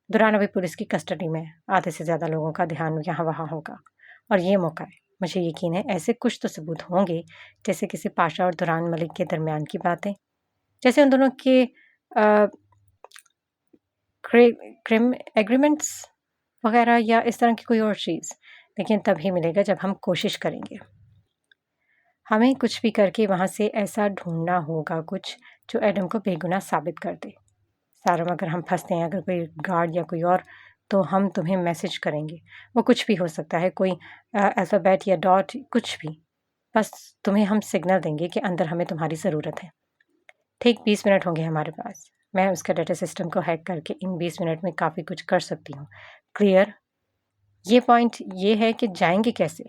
दुरान अभी पुलिस की कस्टडी में है, आधे से ज़्यादा लोगों का ध्यान यहाँ वहाँ होगा और ये मौका है। मुझे यकीन है ऐसे कुछ तो सबूत होंगे, जैसे किसी पाशा और दुरान मलिक के दरमियान की बातें, जैसे उन दोनों के क्रिम एग्रीमेंट्स वगैरह, या इस तरह की कोई और चीज़। लेकिन तभी मिलेगा जब हम कोशिश करेंगे। हमें कुछ भी करके वहाँ से ऐसा ढूंढना होगा कुछ जो एडम को बेगुनाह साबित कर दे। सारम, अगर हम फंसते हैं, अगर कोई गार्ड या कोई और, तो हम तुम्हें मैसेज करेंगे। वो कुछ भी हो सकता है, कोई अल्फ़ाबेट या डॉट, कुछ भी। बस तुम्हें हम सिग्नल देंगे कि अंदर हमें तुम्हारी ज़रूरत है। ठीक 20 मिनट होंगे हमारे पास। मैं उसका डाटा सिस्टम को हैक करके इन 20 मिनट में काफ़ी कुछ कर सकती हूँ। क्लियर? ये पॉइंट ये है कि जाएंगे कैसे।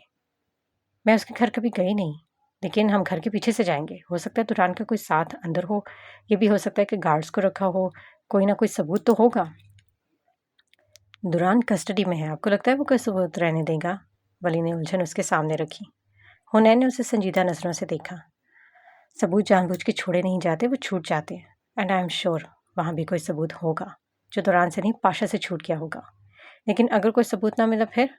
मैं उसके घर कभी गई नहीं, लेकिन हम घर के पीछे से जाएंगे। हो सकता है दुरान का कोई साथ अंदर हो, ये भी हो सकता है कि गार्ड्स को रखा हो। कोई ना कोई सबूत तो होगा। दुरान कस्टडी में है, आपको लगता है वो कोई सबूत रहने देगा? वली ने उलझन उसके सामने रखी। हुनैन ने उसे संजीदा नजरों से देखा। सबूत जानबूझ के छोड़े नहीं जाते, वो छूट जाते हैं। एंड आई एम श्योर वहाँ भी कोई सबूत होगा जो दुरान से नहीं, पाशा से छूट गया होगा। लेकिन अगर कोई सबूत ना मिला फिर?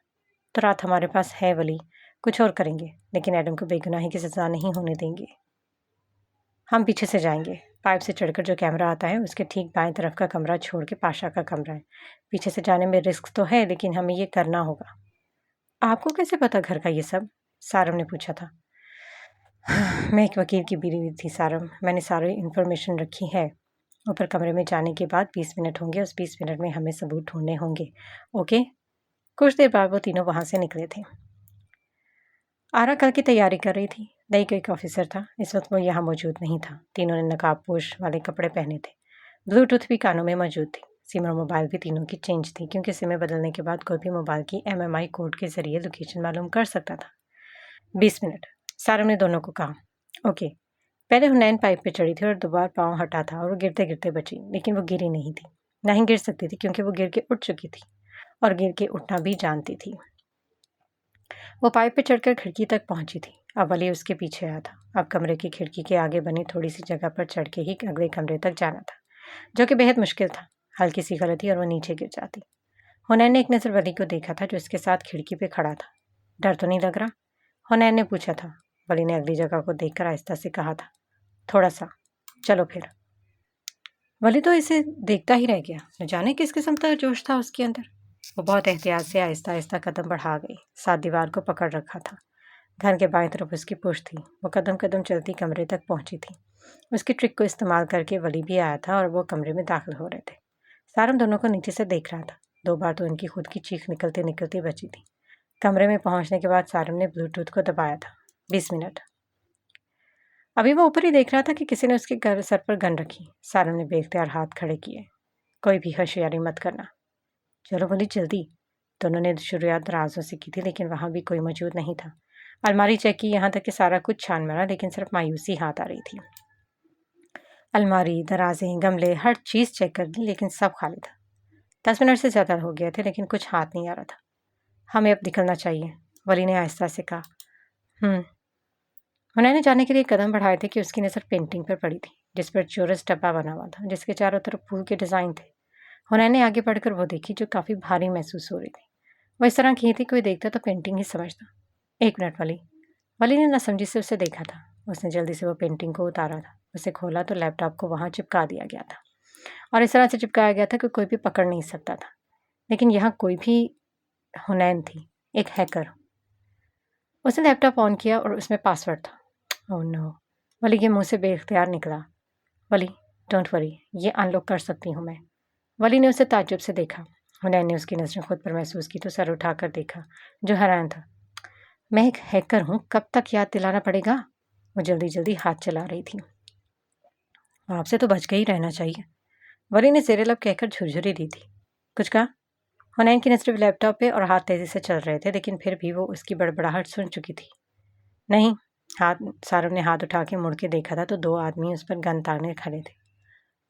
तो रात हमारे पास है वली, कुछ और करेंगे, लेकिन एडम को बेगुनाही की सजा नहीं होने देंगे। हम पीछे से जाएंगे। पाइप से चढ़कर जो कैमरा आता है उसके ठीक बाएं तरफ का कमरा छोड़ के पाशा का कमरा है। पीछे से जाने में रिस्क तो है, लेकिन हमें ये करना होगा। आपको कैसे पता घर का ये सब? सारम ने पूछा था। मैं एक वकील की बीवी थी सारम, मैंने सारी इन्फॉर्मेशन रखी है। ऊपर कमरे में जाने के बाद 20 मिनट होंगे, उस 20 मिनट में हमें सबूत ढूंढने होंगे। ओके? कुछ देर बाद वो तीनों वहाँ से निकले थे। आरा कल की तैयारी कर रही थी। नई को एक ऑफिसर था, इस वक्त वो यहाँ मौजूद नहीं था। तीनों ने नकाबपोश वाले कपड़े पहने थे। ब्लूटूथ भी कानों में मौजूद थी। सिम और मोबाइल भी तीनों की चेंज थी, क्योंकि सिमें बदलने के बाद कोई भी मोबाइल की MMI कोड के जरिए लोकेशन मालूम कर सकता था। 20 मिनट, सारम ने दोनों को कहा। ओके। पहले हुनैन पाइप पे चढ़ी थी और दोबारा पाँव हटा था और वो गिरते गिरते बची, लेकिन वो गिरी नहीं थी। ना ही गिर सकती थी, क्योंकि वो गिर के उठ चुकी थी और गिर के उठना भी जानती थी। वो पाइप पे चढ़कर खिड़की तक पहुंची थी। अब वली उसके पीछे आया था। अब कमरे की खिड़की के आगे बनी थोड़ी सी जगह पर चढ़ के ही अगले कमरे तक जाना था, जो कि बेहद मुश्किल था। हल्की सी गलती और वो नीचे गिर जाती। हुनैन ने एक नज़र वली को देखा था, जो उसके साथ खिड़की पे खड़ा था। डर तो नहीं लग रहा? हुनैन ने पूछा था। वली ने अगली जगह को देखकर आहिस्ता से कहा था, थोड़ा सा। चलो फिर। वली तो इसे देखता ही रह गया। न जाने किस किस्म का जोश था उसके अंदर। वो बहुत एहतियात से आहिस्ता आहिस्ता कदम बढ़ा गई। साथ दीवार को पकड़ रखा था। घर के बाएं तरफ उसकी पुश्त थी। वो कदम कदम चलती कमरे तक पहुंची थी। उसकी ट्रिक को इस्तेमाल करके वली भी आया था और वो कमरे में दाखिल हो रहे थे। सारम दोनों को नीचे से देख रहा था। 2 बार तो उनकी खुद की चीख निकलते निकलते बची थी। कमरे में पहुंचने के बाद सारम ने ब्लूटूथ को दबाया था। 20 मिनट। अभी वो ऊपर ही देख रहा था कि किसी ने उसके सर पर गन रखी। सारम ने बेख्तियार हाथ खड़े किए। कोई भी होशियारी मत करना। चलो बोली, जल्दी। दोनों ने शुरुआत दराजों से की थी, लेकिन वहां भी कोई मौजूद नहीं था। अलमारी चेक की, यहाँ तक कि सारा कुछ छान मारा, लेकिन सिर्फ मायूसी हाथ आ रही थी। अलमारी, दराजे, गमले, हर चीज़ चेक कर ली, लेकिन सब खाली था। 10 मिनट से ज़्यादा हो गए थे, लेकिन कुछ हाथ नहीं आ रहा था। हमें अब निकलना चाहिए, वली ने आहिस्ता से कहा। उन्होंने जाने के लिए कदम बढ़ाए थे कि उसकी नज़र पेंटिंग पर पड़ी थी, जिस पर चोरस डब्बा बना हुआ था, जिसके चारों तरफ फूल के डिज़ाइन थे। हुनैन आगे बढ़कर वो देखी, जो काफ़ी भारी महसूस हो रही थी। वो इस तरह की थी, कोई देखता तो पेंटिंग ही समझता। 1 मिनट वली ने नासमझी से उसे देखा था। उसने जल्दी से वो पेंटिंग को उतारा था। उसे खोला तो लैपटॉप को वहाँ चिपका दिया गया था, और इस तरह से चिपकाया गया था कि कोई भी पकड़ नहीं सकता था। लेकिन यहाँ कोई भी हुनैन थी, एक हैकर। उसने लैपटॉप ऑन किया और उसमें पासवर्ड था। Oh no! वली के मुंह से बेइख्तियार निकला। वली, डोंट वरी, ये अनलॉक कर सकती हूँ मैं। वली ने उसे ताज्जुब से देखा। हुनैन ने उसकी नज़रें खुद पर महसूस की तो सर उठाकर देखा, जो हैरान था। मैं एक हैकर हूँ, कब तक याद दिलाना पड़ेगा? वो जल्दी जल्दी हाथ चला रही थी। आपसे तो बच के ही रहना चाहिए, वली ने ज़ेरे लब कहकर झुरझुरी दी थी। कुछ कहा? हुनैन की नज़रें लैपटॉप पे और हाथ तेज़ी से चल रहे थे, लेकिन फिर भी वो उसकी बड़बड़ाहट सुन चुकी थी। नहीं। सारव ने हाथ उठा के मुड़ के देखा था तो 2 आदमी उस पर गन ताने खड़े थे।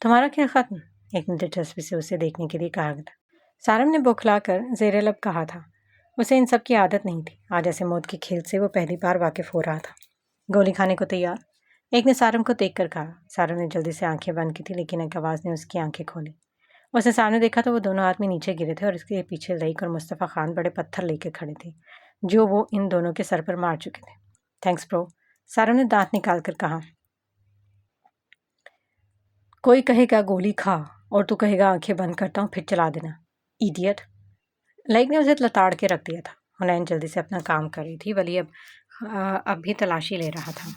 तुम्हारा क्या खत्म? एक ने दिलचस्पी से उसे देखने के लिए कहा था। सारव ने बौखलाकर ज़ेरे लब कहा था। उसे इन सब की आदत नहीं थी। आज ऐसे मौत के खेल से वो पहली बार वाकिफ हो रहा था। गोली खाने को तैयार? एक ने सारव को देख कर कहा। सारव ने जल्दी से आंखें बंद की थी, लेकिन एक आवाज़ ने उसकी आंखें खोली। उसने सामने देखा तो वो दोनों आदमी नीचे गिरे थे और इसके पीछे लईक और मुस्तफ़ा खान बड़े पत्थर लेके खड़े थे, जो वो इन दोनों के सर पर मार चुके थे। थैंक्स ब्रो, सारव ने दांत निकाल कर कहा। कोई कहेगा गोली खा और तू कहेगा आंखें बंद करता हूँ, फिर चला देना, इडियट। लाइक ने उसे लताड़ के रख दिया था। हुनैन जल्दी से अपना काम कर रही थी। वली अब भी तलाशी ले रहा था।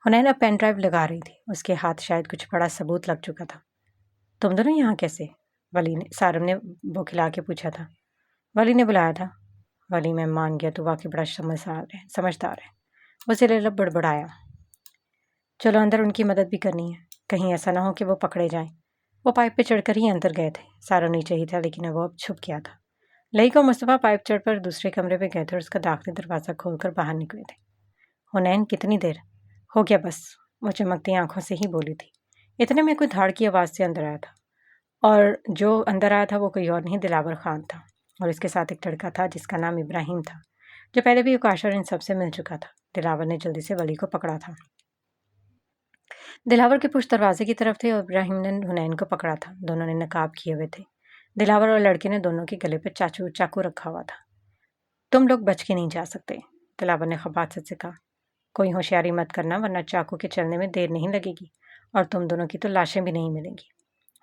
हुनैन अब पेन ड्राइव लगा रही थी। उसके हाथ शायद कुछ बड़ा सबूत लग चुका था। तुम दोनों यहाँ कैसे? सारव ने बौखला के पूछा था। वली ने बुलाया था। वली, मैं मान गया, तू वाकई बड़ा समझदार है। उसे ले लब बड़बड़ाया। चलो अंदर, उनकी मदद भी करनी है, कहीं ऐसा ना हो कि वो पकड़े जाएं। वो पाइप पे चढ़कर ही अंदर गए थे। सारव नीचे ही था, लेकिन वो अब छुप गया था। लईक और मुस्तफ़ा पाइप चढ़कर दूसरे कमरे में गए थे और उसका दाखिली दरवाज़ा खोलकर बाहर निकले थे। हुनैन, कितनी देर हो गया? बस, वो चमकती आंखों से ही बोली थी। इतने में कोई धाड़ की आवाज़ से अंदर आया था, और जो अंदर आया था वो कोई और नहीं, दिलावर खान था। और इसके साथ एक लड़का था जिसका नाम इब्राहिम था, जो पहले भी उकाश और इन सबसे मिल चुका था। दिलावर ने जल्दी से वली को पकड़ा था। दिलावर के पुश दरवाजे की तरफ थे और इब्राहिम ने हुनैन को पकड़ा था। दोनों ने नकाब किए हुए थे। दिलावर और लड़के ने दोनों के गले पर चाकू रखा हुआ था। तुम लोग बच के नहीं जा सकते, दिलावर ने खबासत से कहा। कोई होशियारी मत करना, वरना चाकू के चलने में देर नहीं लगेगी और तुम दोनों की तो लाशें भी नहीं मिलेंगी।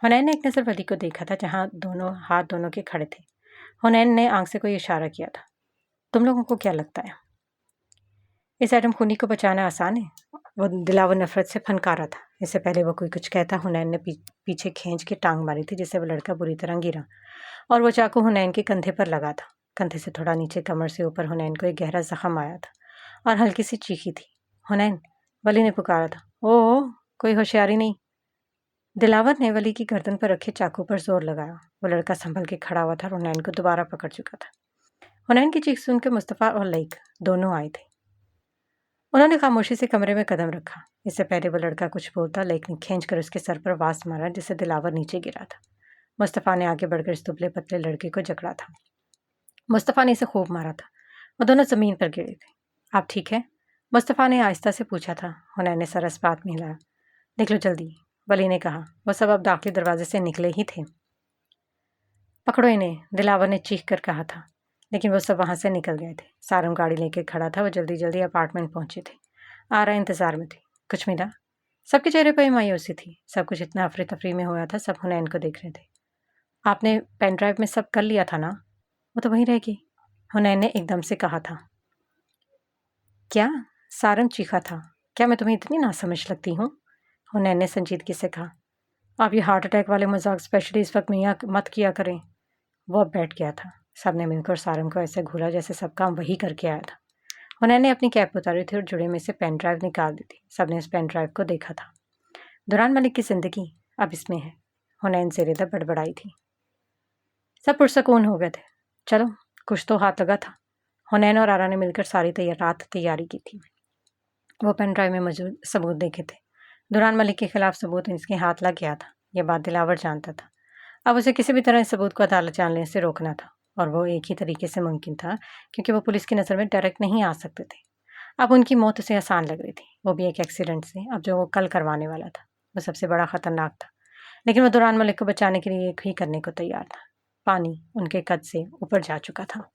हुनैन ने एक नज़र वली को देखा था, जहाँ हाथ दोनों के खड़े थे। हुनैन ने आंख से कोई इशारा किया था। तुम लोगों को क्या लगता है इस एडम खूनी को बचाना आसान है? वो दिलावर नफरत से फनकारा था। इससे पहले वो कोई कुछ कहता, हुनैन ने पीछे खींच के टांग मारी थी, जिससे वो लड़का बुरी तरह गिरा और वो चाकू हुनैन के कंधे पर लगा था। कंधे से थोड़ा नीचे कमर से ऊपर हुनैन को एक गहरा जख्म आया था और हल्की सी चीखी थी। हुनैन, वली ने पुकारा था। ओह, कोई होशियारी नहीं। दिलावर ने वली की गर्दन पर रखे चाकू पर जोर लगाया। वो लड़का संभल के खड़ा हुआ था और हुनैन को दोबारा पकड़ चुका था। हुनैन की चीख सुनकर मुस्तफ़ा और लईक दोनों आए थे। उन्होंने खामोशी से कमरे में कदम रखा। इससे पहले वो लड़का कुछ बोलता, लईक ने खींच कर उसके सर पर वास मारा, जिससे दिलावर नीचे गिरा था। मुस्तफ़ा ने आगे बढ़कर इस दुबले पतले लड़के को जकड़ा था। मुस्तफ़ा ने इसे खूब मारा था। वो दोनों ज़मीन पर गिरे थे। आप ठीक है? मुस्तफ़ा ने आहिस्ता से पूछा था। हुनैन ने सर इस्पात में हिलाया। देख लो जल्दी, वली ने कहा। वो सब अब दाखिली दरवाजे से निकले ही थे। पकड़ो इन्हें, दिलावर ने चीख कर कहा था, लेकिन वो सब वहाँ से निकल गए थे। सारंग गाड़ी लेके खड़ा था। वो जल्दी जल्दी अपार्टमेंट पहुंचे थे। आ रहा इंतज़ार में थे। कुछ मिला? सबके चेहरे पर मायूसी थी। सब कुछ इतना अफरी तफरी में हुआ था। सब हुनैन को देख रहे थे। आपने पेन ड्राइव में सब कर लिया था ना? वो तो वहीं रहेगी, हुनैन ने एकदम से कहा था। क्या? सारंग चीखा था। क्या मैं तुम्हें इतनी नासमझ लगती हूँ? हुनैन ने संजीदगी से कहा। आप ये हार्ट अटैक वाले मजाक स्पेशली इस वक्त में मत किया करें। वो अब बैठ गया था। सबने मिलकर सारंग को ऐसे घूरा जैसे सब काम वही करके आया था। हुनैन ने अपनी कैप उतारी थी और जुड़े में से पेन ड्राइव निकाल दी थी। सबने उस पेन ड्राइव को देखा था। दुरान मलिक की जिंदगी अब इसमें है, हुनैन ज़ेरेदा बड़बड़ाई थी। सब पुरसकून हो गए थे। चलो, कुछ तो हाथ लगा था। हुनैन और आरा ने मिलकर सारी रात तैयारी की थी। वो पेन ड्राइव में मौजूद सबूत देखे थे। दुरान मलिक के खिलाफ सबूत इसके हाथ लग गया था। यह बात दिलावर जानता था। अब उसे किसी भी तरह इस सबूत को अदालत जानने से रोकना था, और वो एक ही तरीके से मुमकिन था, क्योंकि वो पुलिस की नज़र में डायरेक्ट नहीं आ सकते थे। अब उनकी मौत उसे आसान लग रही थी, वो भी एक एक्सीडेंट से। अब जो वो कल करवाने वाला था वो सबसे बड़ा खतरनाक था, लेकिन वो दुरान मलिक को बचाने के लिए एक ही करने को तैयार था। पानी उनके कद से ऊपर जा चुका था।